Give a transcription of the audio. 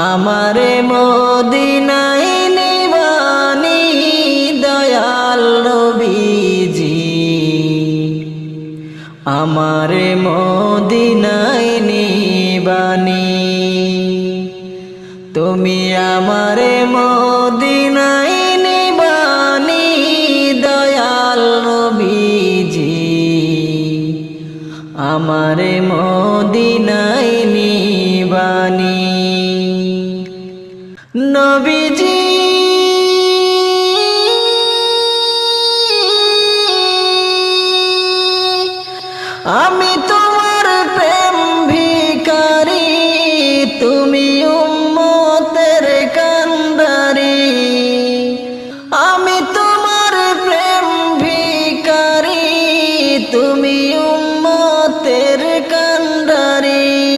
আমারে মদিনায় নিবানি দয়াল নবীজি, আমারে মদিনায় নিবানি। তুমি আমারে মদিনায় নিবানি দয়াল নবীজি, আমারে মদিনায় নিবানি। নবী